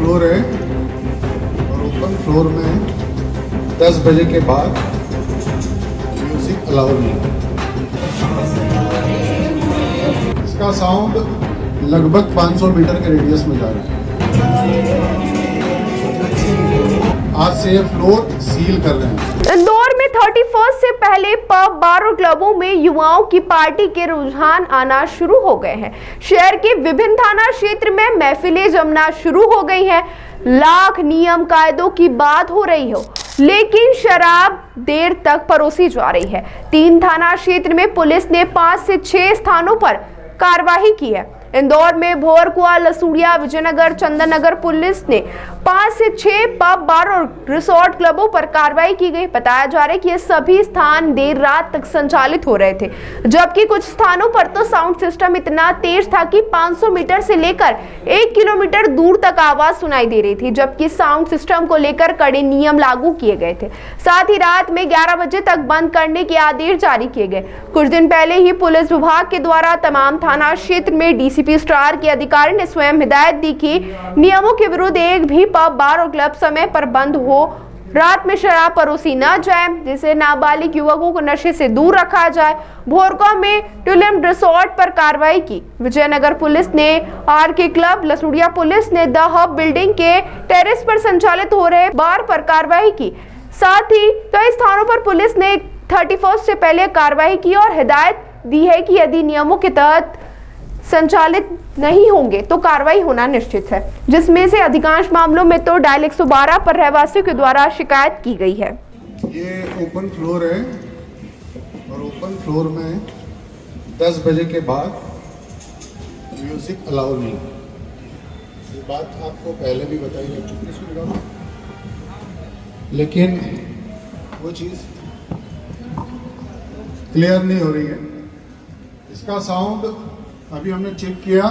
Floor है और open floor में 10 बजे के बाद म्यूजिक अलाउ नहीं है। इसका साउंड लगभग 500 मीटर के रेडियस में जा रहा है। आज से ये फ्लोर सील कर रहे हैं। इंदौर में 31 से पहले पब, बार और क्लबों में युवाओं की पार्टी के रुझान आना शुरू हो गए हैं। शहर के विभिन्न थाना क्षेत्र में महफिलें जमना शुरू हो गई हैं। लाख नियम कायदों की बात हो रही हो, लेकिन शराब देर तक परोसी जा रही है। 3 थाना क्षेत्र में पुलिस ने 5 से 6 स्थानों पर कार्रवाई की है। इंदौर में भोरकुआ, लसूड़िया, विजयनगर, चंदननगर पुलिस ने 5 से 6 पब, बार और रिसोर्ट क्लबों पर कार्रवाई की गई। बताया जा रहा है कि ये सभी स्थान देर रात तक संचालित हो रहे थे, जबकि कुछ स्थानों पर तो साउंड सिस्टम इतना तेज था कि 500 मीटर से लेकर 1 किलोमीटर दूर तक आवाज सुनाई दे रही थी, जबकि साउंड सिस्टम को लेकर कड़े नियम लागू किए गए थे। साथ ही रात में 11 बजे तक बंद करने के आदेश जारी किए गए। कुछ दिन पहले ही पुलिस विभाग के द्वारा तमाम थाना क्षेत्र में डीसीपी स्टार के अधिकारी ने स्वयं हिदायत दी कि नियमों के विरुद्ध एक भी पब, बार और क्लब समय पर बंद हो, रात में शराब परोसी न जाए, जिससे नाबालिग युवकों को नशे से दूर रखा जाए। भोरकुआ में टुलिम रिसोर्ट पर कार्रवाई की। विजयनगर पुलिस ने आरके क्लब, लसूड़िया पुलिस ने द हब बिल्डिंग के टेरेस पर संचालित हो रहे बार पर कार्रवाई की। साथ ही कई स्थानों पर पुलिस ने 31 से पहले कार्रवाई की और हिदायत दी है कि यदि नियमों के तहत संचालित नहीं होंगे तो कार्रवाई होना निश्चित है, जिसमें से अधिकांश मामलों में तो डायल 112 पर रहवासियों के द्वारा शिकायत की गई है। ये ओपन फ्लोर है और ओपन फ्लोर में 10 बजे के बाद म्यूजिक अलाउ नहीं है। ये बात आपको पहले भी बताई जा चुकी है, लेकिन वो चीज़ क्लियर नहीं हो रही है। इसका साउंड अभी हमने चेक किया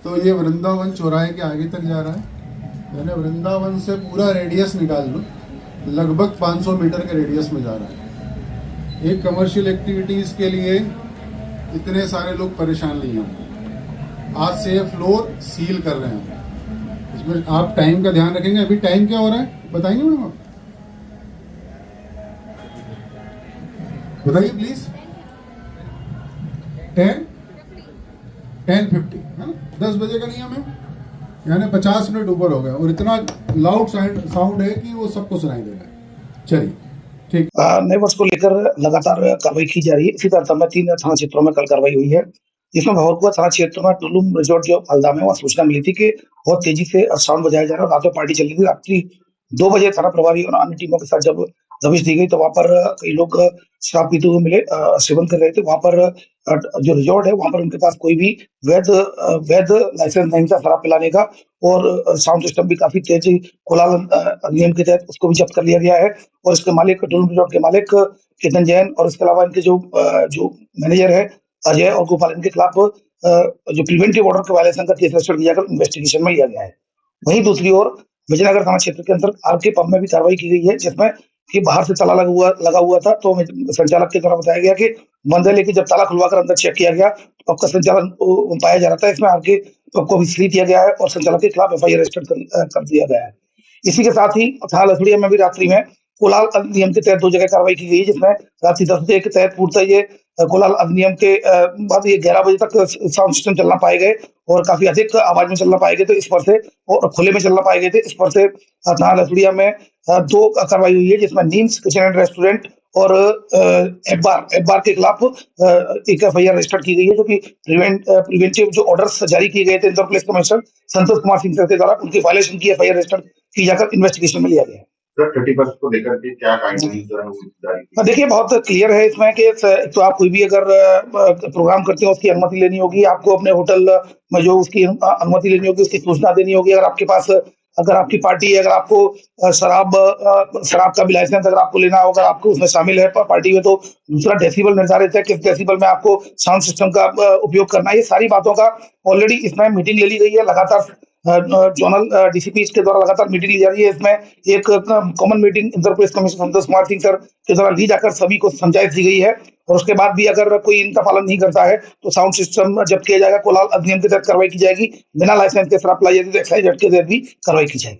तो ये वृंदावन चौराहे के आगे तक जा रहा है। यानी वृंदावन से पूरा रेडियस निकाल लो, लगभग 500 मीटर के रेडियस में जा रहा है। एक कमर्शियल एक्टिविटीज़ के लिए इतने सारे लोग परेशान नहीं होंगे। आज से ये फ्लोर सील कर रहे हैं। इसमें आप टाइम का ध्यान रखेंगे। अभी टाइम क्या हो रहा है बताएंगे मैडम आप? बताइए प्लीज। 10:50 है ना, 10 बजे का नियम है, यानी 50 मिनट ऊपर हो गया और इतना लाउड साउंड है कि वो सबको सुनाई दे रहा है। चलिए ठीक। नए वर्ष को लेकर लगातार कार्रवाई की जा रही है। इसी तरह में 3 थाना क्षेत्रों में कल कार्रवाई हुई है, जिसमें भोरकुआ थाना क्षेत्र में टुलुम रिजॉर्ट जो हल्दा में, वहाँ सूचना मिली थी कि बहुत तेजी से साउंड बजाया जा रहा है। रात में पार्टी चल रही थी। रात्रि 2 बजे थाना प्रभारी और अन्य टीमों के साथ जब दबिश दी गई तो वहां पर कई लोग शराब पीते हुए मिले, सेवन कर रहे थे। वहां पर जो रिजॉर्ट है वहां पर उनके पास कोई भी वैध लाइसेंस नहीं था शराब पिलाने का, और साउंड सिस्टम भी काफी तेज कोलाल नियम के तहत उसको भी जब्त कर लिया गया है। और इसके मालिक, टुलुम रिजॉर्ट के मालिक केतन जैन और इसके अलावा इनके जो मैनेजर है अजय और गोपाल, इनके खिलाफ जो प्रिवेंटिव ऑर्डर के वायलेशन का केस रजिस्टर किया कर इन्वेस्टिगेशन में लिया गया है। वहीं दूसरी ओर विजयनगर थाना क्षेत्र के अंदर आरके पब में भी कार्रवाई की गई है, जिसमें कि बाहर से ताला लगा हुआ था। तो संचालक के द्वारा बताया गया कि बंद है, लेकिन जब ताला खुलवाकर अंदर चेक किया गया तो पब का संचालन पाया जा रहा था। इसमें आरके पब को भी सील किया गया है और संचालक के खिलाफ एफआईआर रजिस्टर कर दिया गया है। इसी के साथ ही थाना लसूड़िया में भी रात्रि में कोलाल अधिनियम के तहत 2 जगह कार्रवाई की गई है, जिसमें रात्रि 10 बजे के तहत पूर्णतः ये कोलाल अधिनियम के बाद ये 11 बजे तक साउंड सिस्टम चलना पाए गए और काफी अधिक आवाज में चलना पाए गए थे। इस पर से और खुले में चलना पाए गए थे। इस पर से थाना लसूड़िया में 2 कार्रवाई हुई है, जिसमें नीम्स किचन एंड रेस्टोरेंट और एबार के खिलाफ एक एफआईआर रजिस्टर की गई है, जो कि प्रिवेंटिव जो ऑर्डर्स जारी किए गए थे Indore police commissioner Santosh Kumar Singh sir के द्वारा, उनके वायलेशन की एफआईआर रजिस्टर की जाकर इन्वेस्टिगेशन में लिया गया है। 31 को लेकर के क्या गाइडलाइंस? देखिए बहुत क्लियर है इसमें कि तो आप कोई भी अगर प्रोग्राम करते हो उसकी अनुमति लेनी होगी, आपको अपने होटल में जो उसकी अनुमति लेनी होगी उसकी सूचना देनी होगी। अगर आपके पास, अगर आपकी पार्टी है, अगर आपको शराब का भी लाइसेंस अगर आपको लेना हो, अगर आपको उसमें शामिल है पार्टी में, तो दूसरा डेसिबल निर्धारित है, किस डेसिबल में आपको साउंड सिस्टम का उपयोग करना है। ये सारी बातों का ऑलरेडी इसमें मीटिंग ले ली गई है। लगातार जोनल डीसीपी इसके द्वारा लगातार मीटिंग ली जा रही है। इसमें एक common meeting Uttar Pradesh commissioner Santosh Kumar Singh sir के द्वारा ली जाकर सभी को समझाइश दी गई है और उसके बाद भी अगर कोई इनका पालन नहीं करता है तो साउंड सिस्टम जब्त किया जाएगा। कोलाहल अधिनियम के तहत कार्रवाई की जाएगी। बिना लाइसेंस के शराब पिलाई जाती है तो एक्साइज एक्ट के तहत भी कार्रवाई की जाएगी।